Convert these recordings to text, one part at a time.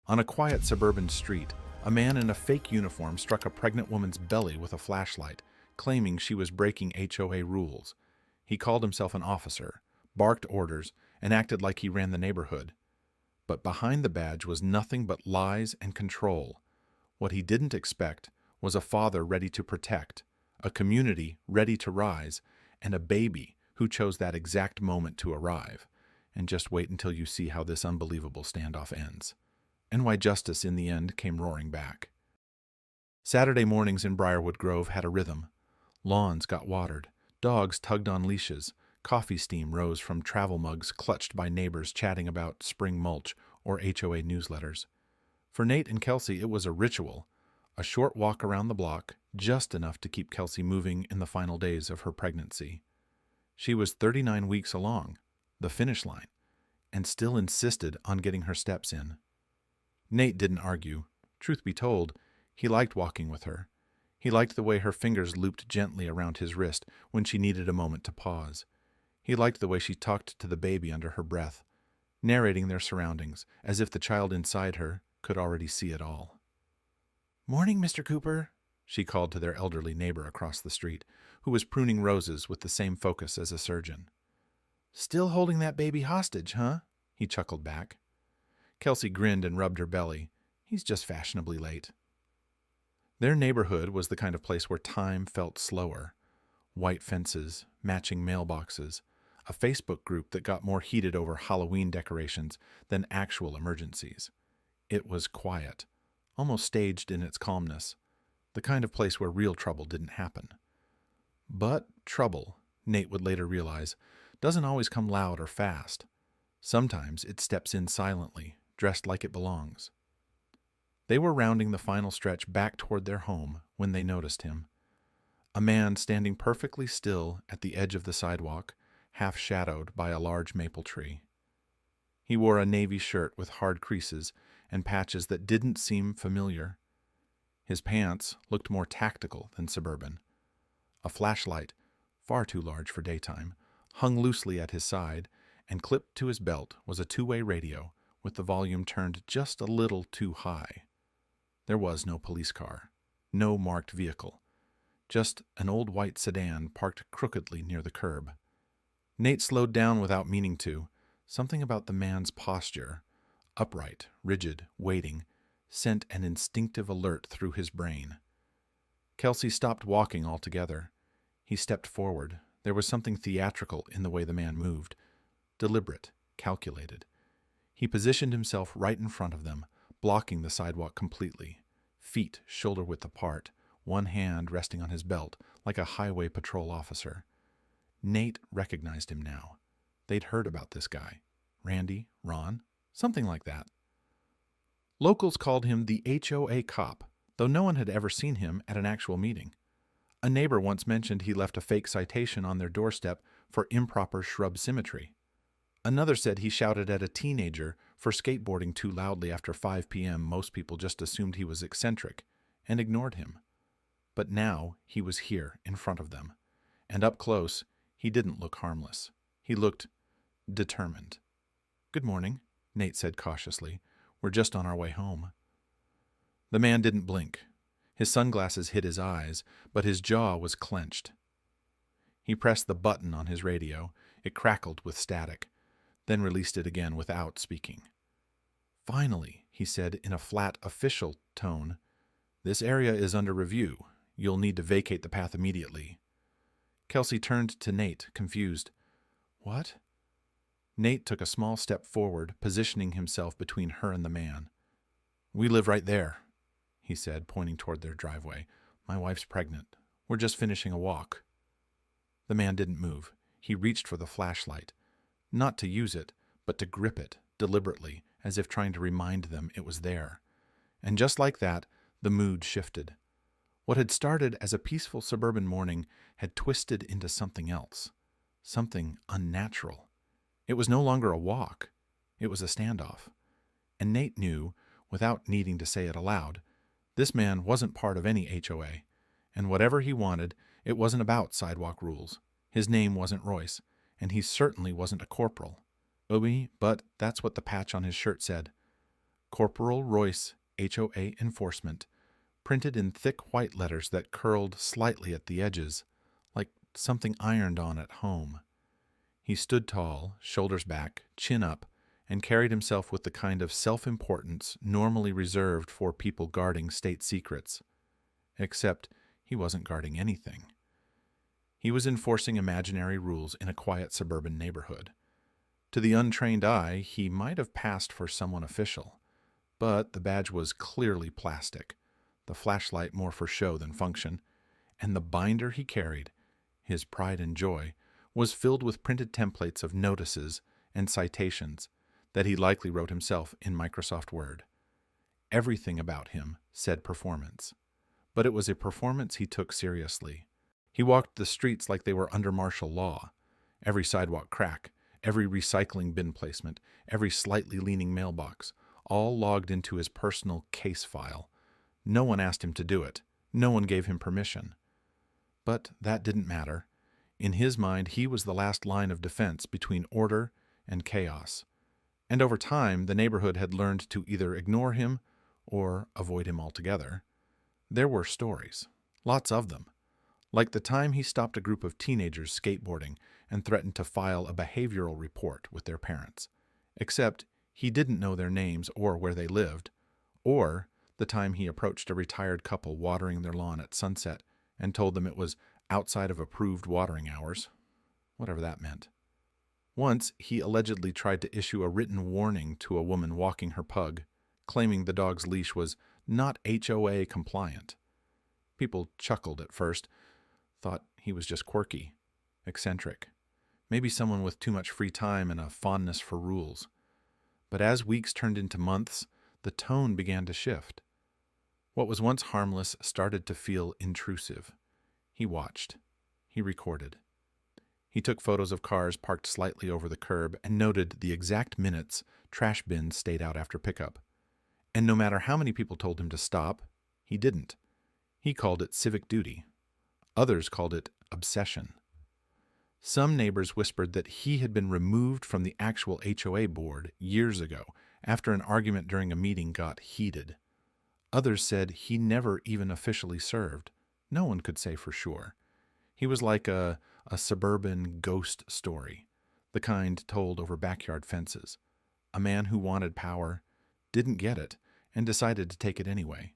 On a quiet suburban street, a man in a fake uniform struck a pregnant woman's belly with a flashlight, claiming she was breaking HOA rules. He called himself an officer, barked orders, and acted like he ran the neighborhood. But behind the badge was nothing but lies and control. What he didn't expect was a father ready to protect, a community ready to rise, and a baby who chose that exact moment to arrive. And just wait until you see how this unbelievable standoff ends, and why justice in the end came roaring back. Saturday mornings in Briarwood Grove had a rhythm. Lawns got watered, dogs tugged on leashes, coffee steam rose from travel mugs clutched by neighbors chatting about spring mulch or HOA newsletters. For Nate and Kelsey, it was a ritual, a short walk around the block, just enough to keep Kelsey moving in the final days of her pregnancy. She was 39 weeks along, the finish line, and still insisted on getting her steps in. Nate didn't argue. Truth be told, he liked walking with her. He liked the way her fingers looped gently around his wrist when she needed a moment to pause. He liked the way she talked to the baby under her breath, narrating their surroundings as if the child inside her could already see it all. "Morning, Mr. Cooper," she called to their elderly neighbor across the street, who was pruning roses with the same focus as a surgeon. "Still holding that baby hostage, huh?" he chuckled back. Kelsey grinned and rubbed her belly. He's just fashionably late. Their neighborhood was the kind of place where time felt slower. White fences, matching mailboxes, a Facebook group that got more heated over Halloween decorations than actual emergencies. It was quiet, almost staged in its calmness, the kind of place where real trouble didn't happen. But trouble, Nate would later realize, doesn't always come loud or fast. Sometimes it steps in silently, dressed like it belongs. They were rounding the final stretch back toward their home when they noticed him. A man standing perfectly still at the edge of the sidewalk, half shadowed by a large maple tree. He wore a navy shirt with hard creases and patches that didn't seem familiar. His pants looked more tactical than suburban. A flashlight, far too large for daytime, hung loosely at his side, and clipped to his belt was a two-way radio with the volume turned just a little too high. There was no police car, no marked vehicle, just an old white sedan parked crookedly near the curb. Nate slowed down without meaning to. Something about the man's posture, upright, rigid, waiting, sent an instinctive alert through his brain. Kelsey stopped walking altogether. He stepped forward. There was something theatrical in the way the man moved, deliberate, calculated. He positioned himself right in front of them, blocking the sidewalk completely, feet shoulder-width apart, one hand resting on his belt like a highway patrol officer. Nate recognized him now. They'd heard about this guy. Randy, Ron, something like that. Locals called him the HOA cop, though no one had ever seen him at an actual meeting. A neighbor once mentioned he left a fake citation on their doorstep for improper shrub symmetry. Another said he shouted at a teenager for skateboarding too loudly after 5 p.m. Most people just assumed he was eccentric and ignored him. But now he was here in front of them, and up close, he didn't look harmless. He looked determined. "Good morning," Nate said cautiously. "We're just on our way home." The man didn't blink. His sunglasses hid his eyes, but his jaw was clenched. He pressed the button on his radio. It crackled with static, then released it again without speaking. "Finally," he said in a flat, official tone, "this area is under review. You'll need to vacate the path immediately." Kelsey turned to Nate, confused. "What?" Nate took a small step forward, positioning himself between her and the man. "We live right there," he said, pointing toward their driveway. "My wife's pregnant. We're just finishing a walk." The man didn't move. He reached for the flashlight. Not to use it, but to grip it, deliberately, as if trying to remind them it was there. And just like that, the mood shifted. What had started as a peaceful suburban morning had twisted into something else, something unnatural. It was no longer a walk. It was a standoff. And Nate knew, without needing to say it aloud, this man wasn't part of any HOA, and whatever he wanted, it wasn't about sidewalk rules. His name wasn't Royce, and he certainly wasn't a corporal. But that's what the patch on his shirt said. Corporal Royce, HOA Enforcement, printed in thick white letters that curled slightly at the edges, like something ironed on at home. He stood tall, shoulders back, chin up, and carried himself with the kind of self-importance normally reserved for people guarding state secrets. Except he wasn't guarding anything. He was enforcing imaginary rules in a quiet suburban neighborhood. To the untrained eye, he might have passed for someone official, but the badge was clearly plastic, the flashlight more for show than function, and the binder he carried, his pride and joy, was filled with printed templates of notices and citations that he likely wrote himself in Microsoft Word. Everything about him said performance, but it was a performance he took seriously. He walked the streets like they were under martial law. Every sidewalk crack, every recycling bin placement, every slightly leaning mailbox, all logged into his personal case file. No one asked him to do it. No one gave him permission. But that didn't matter. In his mind, he was the last line of defense between order and chaos. And over time, the neighborhood had learned to either ignore him or avoid him altogether. There were stories, lots of them, like the time he stopped a group of teenagers skateboarding and threatened to file a behavioral report with their parents. Except he didn't know their names or where they lived, or the time he approached a retired couple watering their lawn at sunset and told them it was outside of approved watering hours, whatever that meant. Once, he allegedly tried to issue a written warning to a woman walking her pug, claiming the dog's leash was not HOA compliant. People chuckled at first, thought he was just quirky, eccentric, maybe someone with too much free time and a fondness for rules. But as weeks turned into months, the tone began to shift. What was once harmless started to feel intrusive. He watched. He recorded. He took photos of cars parked slightly over the curb and noted the exact minutes trash bins stayed out after pickup. And no matter how many people told him to stop, he didn't. He called it civic duty. Others called it obsession. Some neighbors whispered that he had been removed from the actual HOA board years ago after an argument during a meeting got heated. Others said he never even officially served. No one could say for sure. He was like a suburban ghost story, the kind told over backyard fences. A man who wanted power, didn't get it, and decided to take it anyway.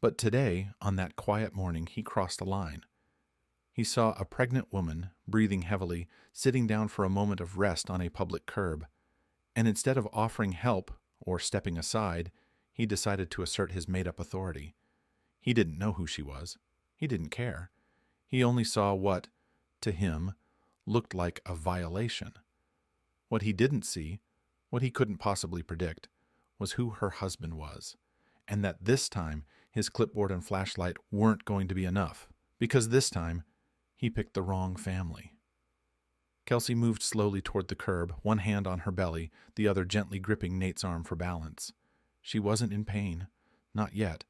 But today, on that quiet morning, he crossed a line. He saw a pregnant woman, breathing heavily, sitting down for a moment of rest on a public curb, and instead of offering help or stepping aside, he decided to assert his made-up authority. He didn't know who she was. He didn't care. He only saw what, to him, looked like a violation. What he didn't see, what he couldn't possibly predict, was who her husband was, and that this time his clipboard and flashlight weren't going to be enough, because this time he picked the wrong family. Kelsey moved slowly toward the curb, one hand on her belly, the other gently gripping Nate's arm for balance. She wasn't in pain, not yet,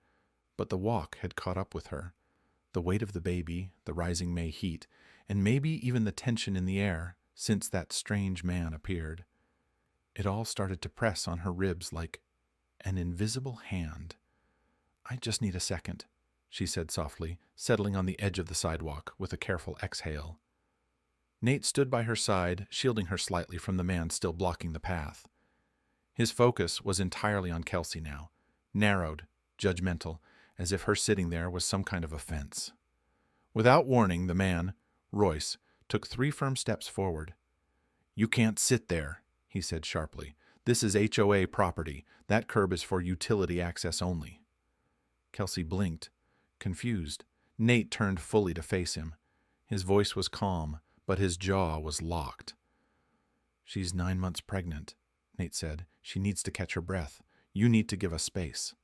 but the walk had caught up with her. The weight of the baby, the rising May heat, and maybe even the tension in the air since that strange man appeared. It all started to press on her ribs like an invisible hand. "I just need a second," she said softly, settling on the edge of the sidewalk with a careful exhale. Nate stood by her side, shielding her slightly from the man still blocking the path. His focus was entirely on Kelsey now, narrowed, judgmental, as if her sitting there was some kind of offense. Without warning, the man, Royce, took 3 firm steps forward. "You can't sit there," he said sharply. "This is HOA property. That curb is for utility access only." Kelsey blinked, confused. Nate turned fully to face him. His voice was calm, but his jaw was locked. "She's 9 months pregnant," Nate said. "She needs to catch her breath. You need to give us space."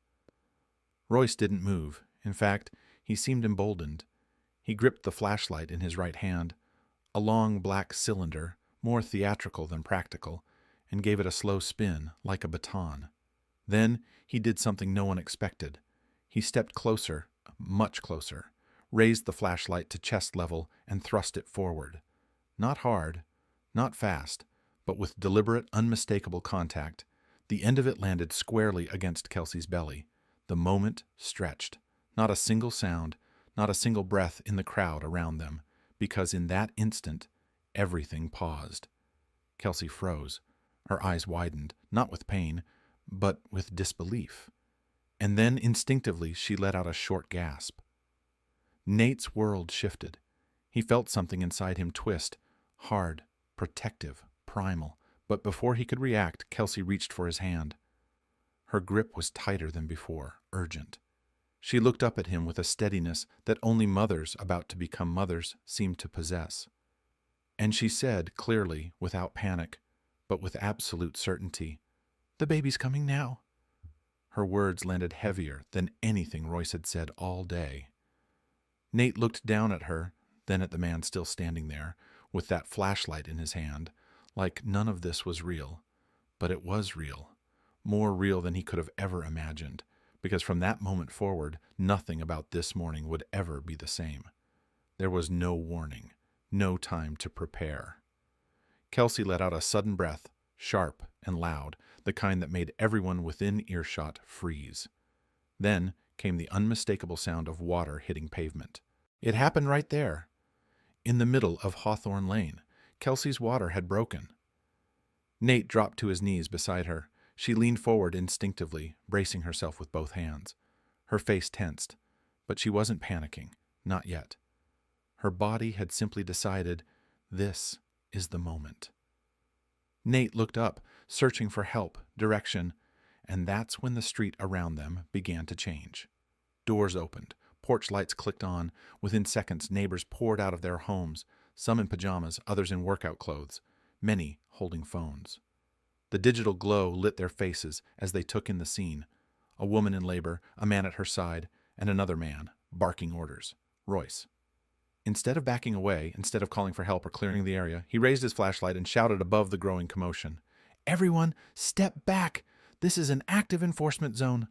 Royce didn't move. In fact, he seemed emboldened. He gripped the flashlight in his right hand, a long black cylinder, more theatrical than practical, and gave it a slow spin, like a baton. Then he did something no one expected. He stepped closer, much closer, raised the flashlight to chest level, and thrust it forward. Not hard, not fast, but with deliberate, unmistakable contact, The end of it landed squarely against Kelsey's belly. The moment stretched. Not a single sound, not a single breath in the crowd around them, because in that instant, everything paused. Kelsey froze. Her eyes widened, not with pain, but with disbelief. And then instinctively she let out a short gasp. Nate's world shifted. He felt something inside him twist, hard, protective, primal. But before he could react, Kelsey reached for his hand. Her grip was tighter than before, urgent. She looked up at him with a steadiness that only mothers about to become mothers seemed to possess. And she said, clearly, without panic, but with absolute certainty, "The baby's coming now." Her words landed heavier than anything Royce had said all day. Nate looked down at her, then at the man still standing there, with that flashlight in his hand, like none of this was real. But it was real, more real than he could have ever imagined, because from that moment forward, nothing about this morning would ever be the same. There was no warning, no time to prepare. Kelsey let out a sudden breath, sharp and loud, the kind that made everyone within earshot freeze. Then came the unmistakable sound of water hitting pavement. It happened right there, in the middle of Hawthorne Lane. Kelsey's water had broken. Nate dropped to his knees beside her. She leaned forward instinctively, bracing herself with both hands. Her face tensed, but she wasn't panicking, not yet. Her body had simply decided, this is the moment. Nate looked up, searching for help, direction, and that's when the street around them began to change. Doors opened, porch lights clicked on. Within seconds, neighbors poured out of their homes, some in pajamas, others in workout clothes, many holding phones. The digital glow lit their faces as they took in the scene. A woman in labor, a man at her side, and another man, barking orders. Royce. Instead of backing away, instead of calling for help or clearing the area, he raised his flashlight and shouted above the growing commotion, "Everyone, step back! This is an active enforcement zone."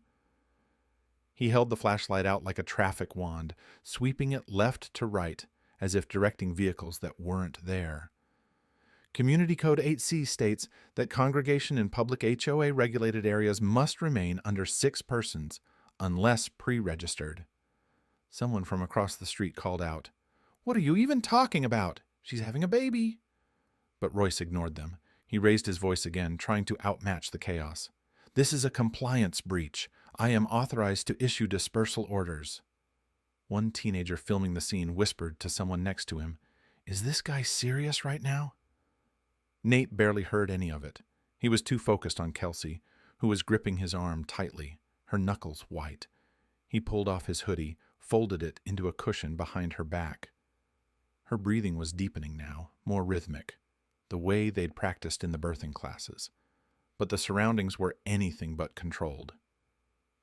He held the flashlight out like a traffic wand, sweeping it left to right, as if directing vehicles that weren't there. Community Code 8C states that congregation in public HOA-regulated areas must remain under 6 persons, unless pre-registered. Someone from across the street called out, "What are you even talking about? She's having a baby." But Royce ignored them. He raised his voice again, trying to outmatch the chaos. "This is a compliance breach. I am authorized to issue dispersal orders." One teenager filming the scene whispered to someone next to him, "Is this guy serious right now?" Nate barely heard any of it. He was too focused on Kelsey, who was gripping his arm tightly, her knuckles white. He pulled off his hoodie, folded it into a cushion behind her back. Her breathing was deepening now, more rhythmic, the way they'd practiced in the birthing classes. But the surroundings were anything but controlled.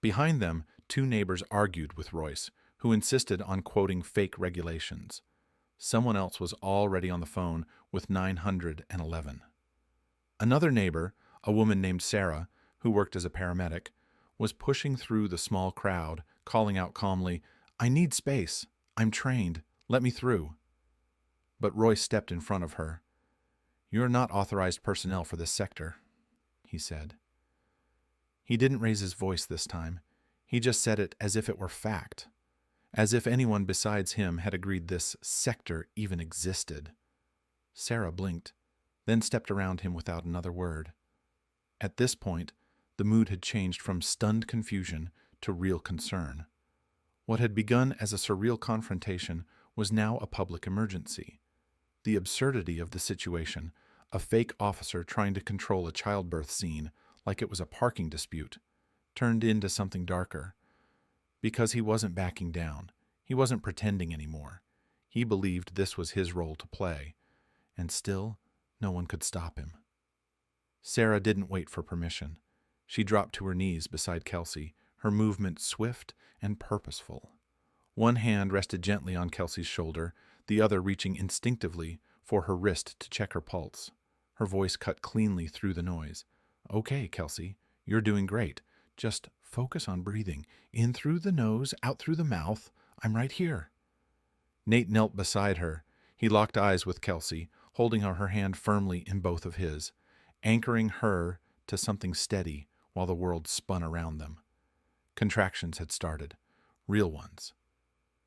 Behind them, 2 neighbors argued with Royce, who insisted on quoting fake regulations. Someone else was already on the phone with 911. Another neighbor, a woman named Sarah, who worked as a paramedic, was pushing through the small crowd, calling out calmly, "I need space. I'm trained. Let me through." But Royce stepped in front of her. "You're not authorized personnel for this sector," he said. He didn't raise his voice this time. He just said it as if it were fact, as if anyone besides him had agreed this sector even existed. Sarah blinked, then stepped around him without another word. At this point, the mood had changed from stunned confusion to real concern. What had begun as a surreal confrontation was now a public emergency. The absurdity of the situation, a fake officer trying to control a childbirth scene like it was a parking dispute, turned into something darker. Because he wasn't backing down. He wasn't pretending anymore. He believed this was his role to play, and still no one could stop him. Sarah didn't wait for permission. She dropped to her knees beside Kelsey, her movement swift and purposeful. One hand rested gently on Kelsey's shoulder, the other reaching instinctively for her wrist to check her pulse. Her voice cut cleanly through the noise. "Okay, Kelsey, you're doing great. Just focus on breathing. In through the nose, out through the mouth. I'm right here." Nate knelt beside her. He locked eyes with Kelsey, holding her hand firmly in both of his, anchoring her to something steady while the world spun around them. Contractions had started, real ones.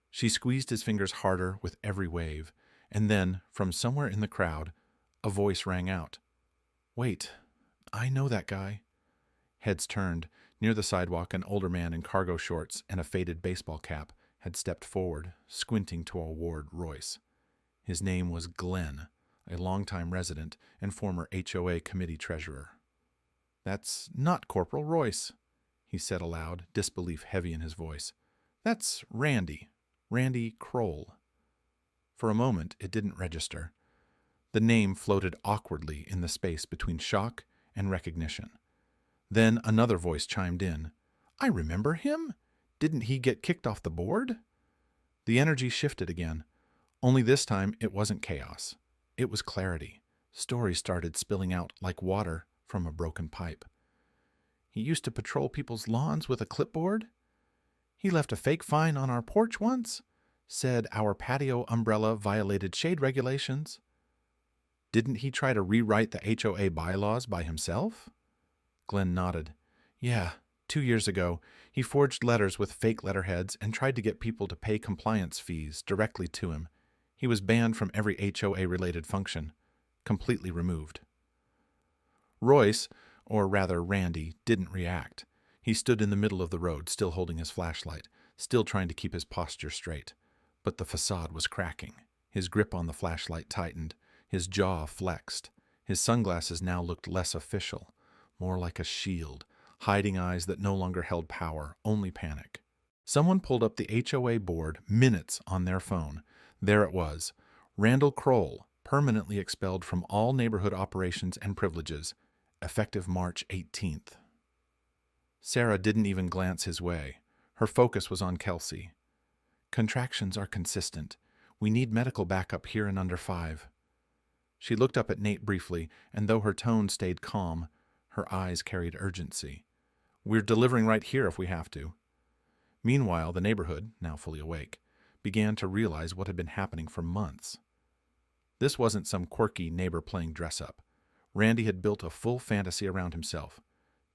She squeezed his fingers harder with every wave, and then, from somewhere in the crowd, a voice rang out. "Wait, I know that guy." Heads turned. Near the sidewalk, an older man in cargo shorts and a faded baseball cap had stepped forward, squinting toward Royce. His name was Glenn, a longtime resident and former HOA committee treasurer. "That's not Corporal Royce," he said aloud, disbelief heavy in his voice. "That's Randy Kroll." For a moment, it didn't register. The name floated awkwardly in the space between shock and recognition. Then another voice chimed in. "I remember him. Didn't he get kicked off the board?" The energy shifted again. Only this time it wasn't chaos. It was clarity. Stories started spilling out like water from a broken pipe. "He used to patrol people's lawns with a clipboard. He left a fake fine on our porch once. Said our patio umbrella violated shade regulations. Didn't he try to rewrite the HOA bylaws by himself?" Glenn nodded. "Yeah, 2 years ago, he forged letters with fake letterheads and tried to get people to pay compliance fees directly to him. He was banned from every HOA-related function, completely removed." Royce, or rather Randy, didn't react. He stood in the middle of the road, still holding his flashlight, still trying to keep his posture straight. But the facade was cracking. His grip on the flashlight tightened. His jaw flexed. His sunglasses now looked less official, more like a shield, hiding eyes that no longer held power, only panic. Someone pulled up the HOA board minutes on their phone. There it was. Randall Kroll, permanently expelled from all neighborhood operations and privileges, effective March 18th. Sarah didn't even glance his way. Her focus was on Kelsey. "Contractions are consistent. We need medical backup here in under 5. She looked up at Nate briefly, and though her tone stayed calm, her eyes carried urgency. "We're delivering right here if we have to." Meanwhile, the neighborhood, now fully awake, began to realize what had been happening for months. This wasn't some quirky neighbor playing dress-up. Randy had built a full fantasy around himself.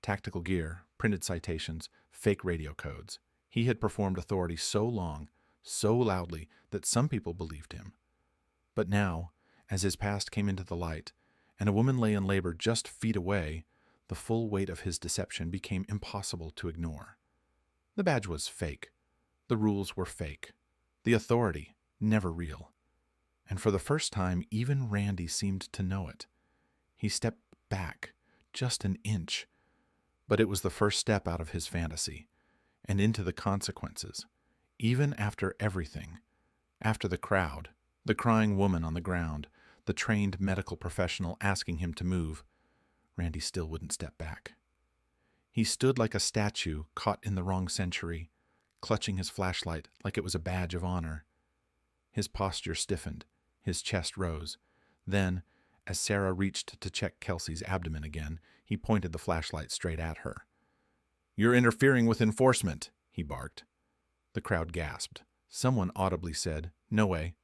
Tactical gear, printed citations, fake radio codes. He had performed authority so long, so loudly, that some people believed him. But now, as his past came into the light, and a woman lay in labor just feet away, the full weight of his deception became impossible to ignore. The badge was fake. The rules were fake. The authority, never real. And for the first time, even Randy seemed to know it. He stepped back, just an inch. But it was the first step out of his fantasy, and into the consequences. Even after everything, after the crowd, the crying woman on the ground, the trained medical professional asking him to move, Randy still wouldn't step back. He stood like a statue caught in the wrong century, clutching his flashlight like it was a badge of honor. His posture stiffened, his chest rose. Then, as Sarah reached to check Kelsey's abdomen again, he pointed the flashlight straight at her. "You're interfering with enforcement," he barked. The crowd gasped. Someone audibly said, "No way."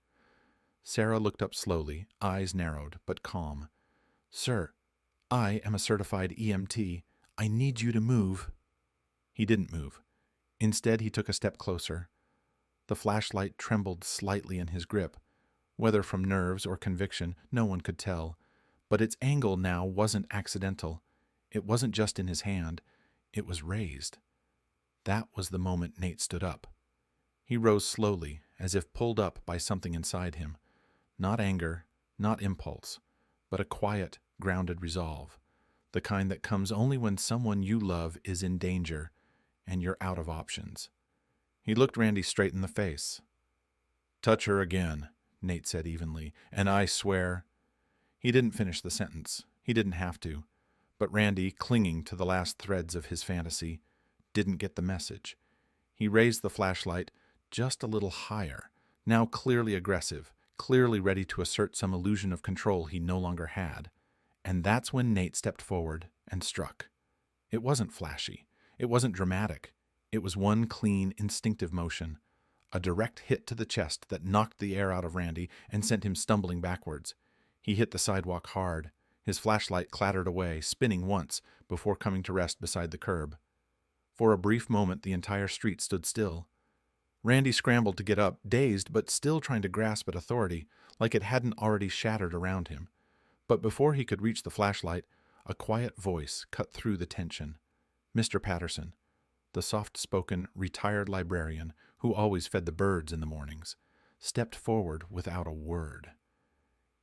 Sarah looked up slowly, eyes narrowed, but calm. "Sir, I am a certified EMT. I need you to move." He didn't move. Instead, he took a step closer. The flashlight trembled slightly in his grip. Whether from nerves or conviction, no one could tell. But its angle now wasn't accidental. It wasn't just in his hand. It was raised. That was the moment Nate stood up. He rose slowly, as if pulled up by something inside him. Not anger, not impulse, but a quiet, grounded resolve. The kind that comes only when someone you love is in danger and you're out of options. He looked Randy straight in the face. "Touch her again," Nate said evenly, "and I swear—" He didn't finish the sentence. He didn't have to. But Randy, clinging to the last threads of his fantasy, didn't get the message. He raised the flashlight just a little higher, now clearly aggressive, clearly ready to assert some illusion of control he no longer had. And that's when Nate stepped forward and struck. It wasn't flashy. It wasn't dramatic. It was one clean, instinctive motion, a direct hit to the chest that knocked the air out of Randy and sent him stumbling backwards. He hit the sidewalk hard, His flashlight clattered away, spinning once before coming to rest beside the curb. For a brief moment, the entire street stood still. Randy scrambled to get up, dazed but still trying to grasp at authority, like it hadn't already shattered around him. But before he could reach the flashlight, a quiet voice cut through the tension. Mr. Patterson, the soft-spoken, retired librarian who always fed the birds in the mornings, stepped forward without a word.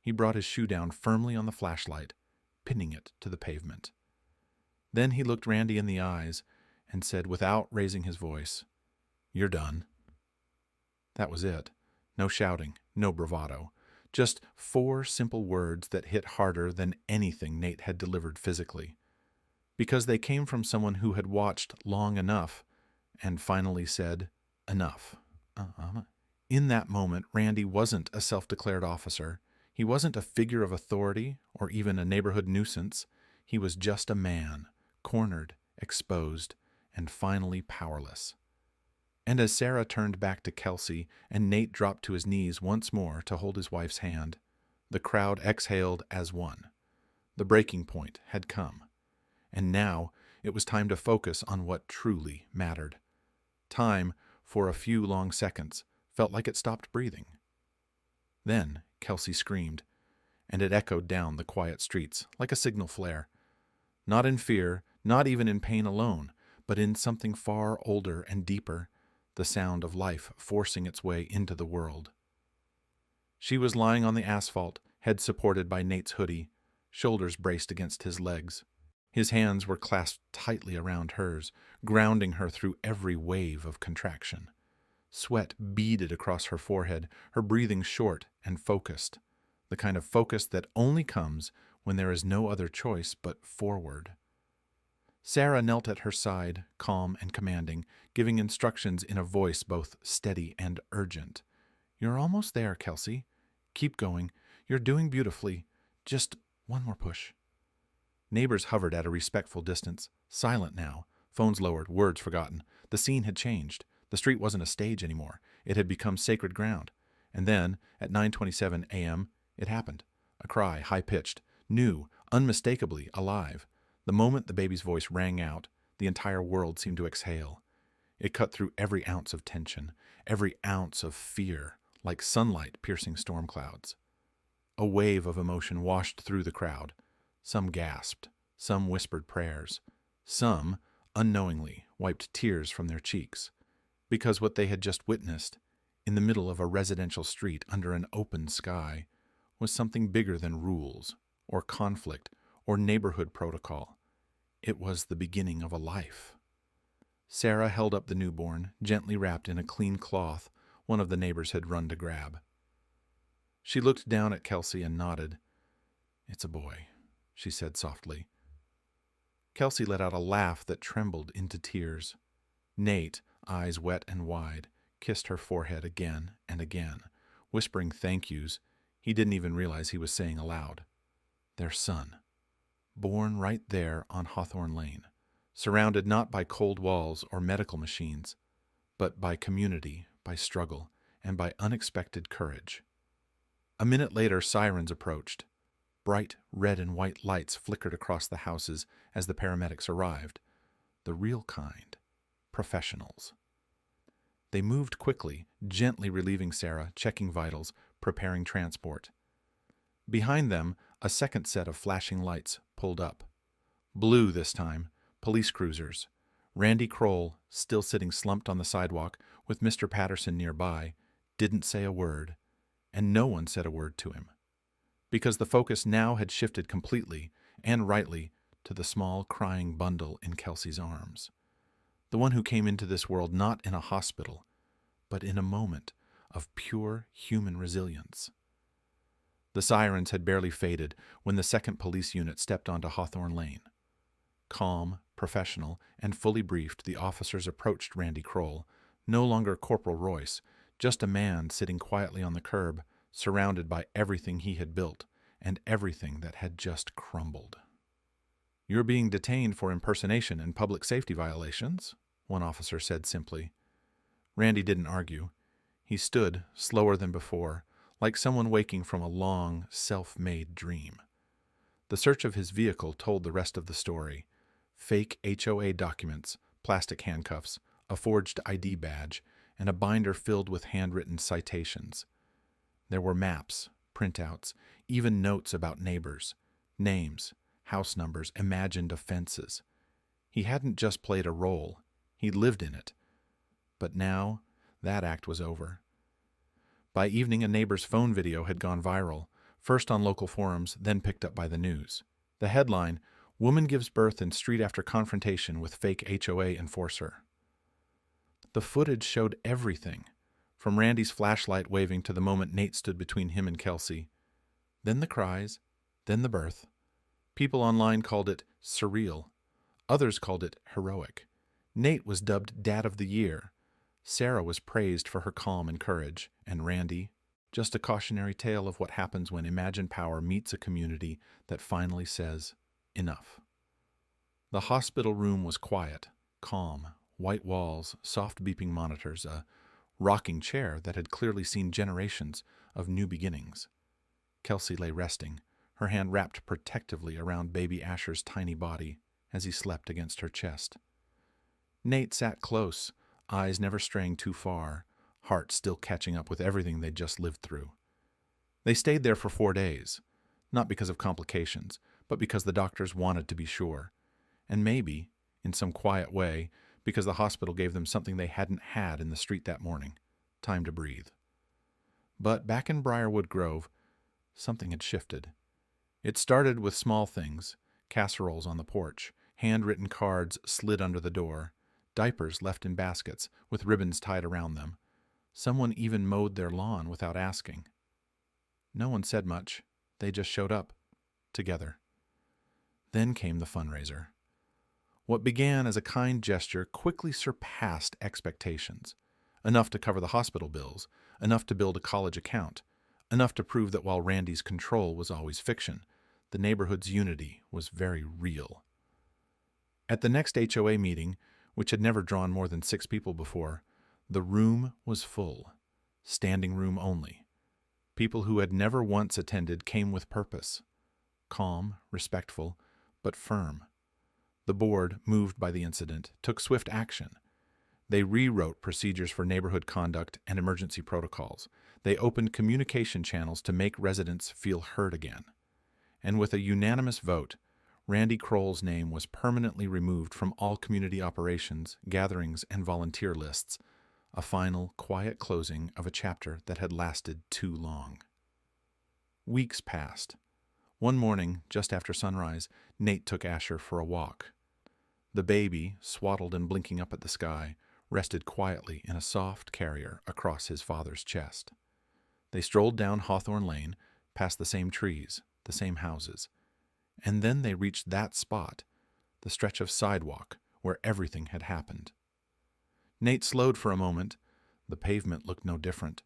He brought his shoe down firmly on the flashlight, pinning it to the pavement. Then he looked Randy in the eyes and said without raising his voice, "You're done." That was it. No shouting, no bravado. Just 4 simple words that hit harder than anything Nate had delivered physically. Because they came from someone who had watched long enough and finally said, "Enough." In that moment, Randy wasn't a self-declared officer. He wasn't a figure of authority or even a neighborhood nuisance. He was just a man, cornered, exposed, and finally powerless. And as Sarah turned back to Kelsey and Nate dropped to his knees once more to hold his wife's hand, the crowd exhaled as one. The breaking point had come. And now it was time to focus on what truly mattered. Time, for a few long seconds, felt like it stopped breathing. Then Kelsey screamed, and it echoed down the quiet streets like a signal flare. Not in fear, not even in pain alone, but in something far older and deeper, the sound of life forcing its way into the world. She was lying on the asphalt, head supported by Nate's hoodie, shoulders braced against his legs. His hands were clasped tightly around hers, grounding her through every wave of contraction. Sweat beaded across her forehead, her breathing short and focused, the kind of focus that only comes when there is no other choice but forward. Sarah knelt at her side, calm and commanding, giving instructions in a voice both steady and urgent. "You're almost there, Kelsey. Keep going. You're doing beautifully. Just one more push." Neighbors hovered at a respectful distance, silent now, phones lowered, words forgotten. The scene had changed. The street wasn't a stage anymore. It had become sacred ground. And then, at 9:27 a.m., it happened. A cry, high-pitched, new, unmistakably alive. The moment the baby's voice rang out, the entire world seemed to exhale. It cut through every ounce of tension, every ounce of fear, like sunlight piercing storm clouds. A wave of emotion washed through the crowd. Some gasped, some whispered prayers. Some, unknowingly, wiped tears from their cheeks. Because what they had just witnessed, in the middle of a residential street under an open sky, was something bigger than rules, or conflict, or neighborhood protocol. It was the beginning of a life. Sarah held up the newborn, gently wrapped in a clean cloth one of the neighbors had run to grab. She looked down at Kelsey and nodded. "It's a boy," she said softly. Kelsey let out a laugh that trembled into tears. Nate, eyes wet and wide, kissed her forehead again and again, whispering thank yous he didn't even realize he was saying aloud. Their son, born right there on Hawthorne Lane, surrounded not by cold walls or medical machines, but by community, by struggle, and by unexpected courage. A minute later, sirens approached. Bright red and white lights flickered across the houses as the paramedics arrived. The real kind. Professionals. They moved quickly, gently relieving Sarah, checking vitals, preparing transport. Behind them, a second set of flashing lights pulled up. Blue this time, police cruisers. Randy Kroll, still sitting slumped on the sidewalk with Mr. Patterson nearby, didn't say a word, and no one said a word to him. Because the focus now had shifted completely, and rightly, to the small, crying bundle in Kelsey's arms. The one who came into this world not in a hospital, but in a moment of pure human resilience. The sirens had barely faded when the second police unit stepped onto Hawthorne Lane. Calm, professional, and fully briefed, the officers approached Randy Kroll, no longer Corporal Royce, just a man sitting quietly on the curb, surrounded by everything he had built and everything that had just crumbled. "You're being detained for impersonation and public safety violations," one officer said simply. Randy didn't argue. He stood, slower than before, like someone waking from a long, self-made dream. The search of his vehicle told the rest of the story. Fake HOA documents, plastic handcuffs, a forged ID badge, and a binder filled with handwritten citations. There were maps, printouts, even notes about neighbors, names, house numbers, imagined offenses. He hadn't just played a role, he lived in it. But now, that act was over. By evening, a neighbor's phone video had gone viral, first on local forums, then picked up by the news. The headline, "Woman Gives Birth in Street After Confrontation with Fake HOA Enforcer." The footage showed everything, from Randy's flashlight waving to the moment Nate stood between him and Kelsey. Then the cries, then the birth. People online called it surreal. Others called it heroic. Nate was dubbed Dad of the Year. Sarah was praised for her calm and courage. And Randy, just a cautionary tale of what happens when imagined power meets a community that finally says, enough. The hospital room was quiet, calm, white walls, soft beeping monitors, a rocking chair that had clearly seen generations of new beginnings. Kelsey lay resting, her hand wrapped protectively around baby Asher's tiny body as he slept against her chest. Nate sat close, eyes never straying too far, heart still catching up with everything they'd just lived through. They stayed there for 4 days, not because of complications, but because the doctors wanted to be sure. And maybe, in some quiet way, because the hospital gave them something they hadn't had in the street that morning, time to breathe. But back in Briarwood Grove, something had shifted. It started with small things, casseroles on the porch, handwritten cards slid under the door, diapers left in baskets with ribbons tied around them. Someone even mowed their lawn without asking. No one said much. They just showed up, together. Then came the fundraiser. What began as a kind gesture quickly surpassed expectations. Enough to cover the hospital bills, enough to build a college account, enough to prove that while Randy's control was always fiction, the neighborhood's unity was very real. At the next HOA meeting, which had never drawn more than 6 people before, the room was full, standing room only. People who had never once attended came with purpose, calm, respectful, but firm. The board, moved by the incident, took swift action. They rewrote procedures for neighborhood conduct and emergency protocols. They opened communication channels to make residents feel heard again. And with a unanimous vote, Randy Kroll's name was permanently removed from all community operations, gatherings, and volunteer lists, a final, quiet closing of a chapter that had lasted too long. Weeks passed. One morning, just after sunrise, Nate took Asher for a walk. The baby, swaddled and blinking up at the sky, rested quietly in a soft carrier across his father's chest. They strolled down Hawthorne Lane, past the same trees, the same houses. And then they reached that spot, the stretch of sidewalk where everything had happened. Nate slowed for a moment. The pavement looked no different.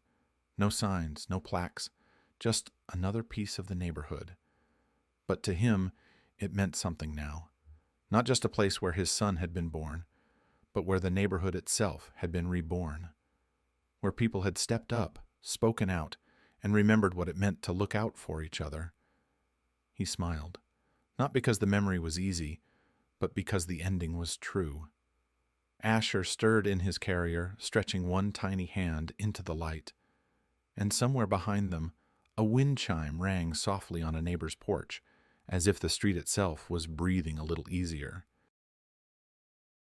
No signs, no plaques, just another piece of the neighborhood. But to him, it meant something now. Not just a place where his son had been born, but where the neighborhood itself had been reborn. Where people had stepped up, spoken out, and remembered what it meant to look out for each other. He smiled, not because the memory was easy, but because the ending was true. Asher stirred in his carrier, stretching one tiny hand into the light. And somewhere behind them, a wind chime rang softly on a neighbor's porch, as if the street itself was breathing a little easier.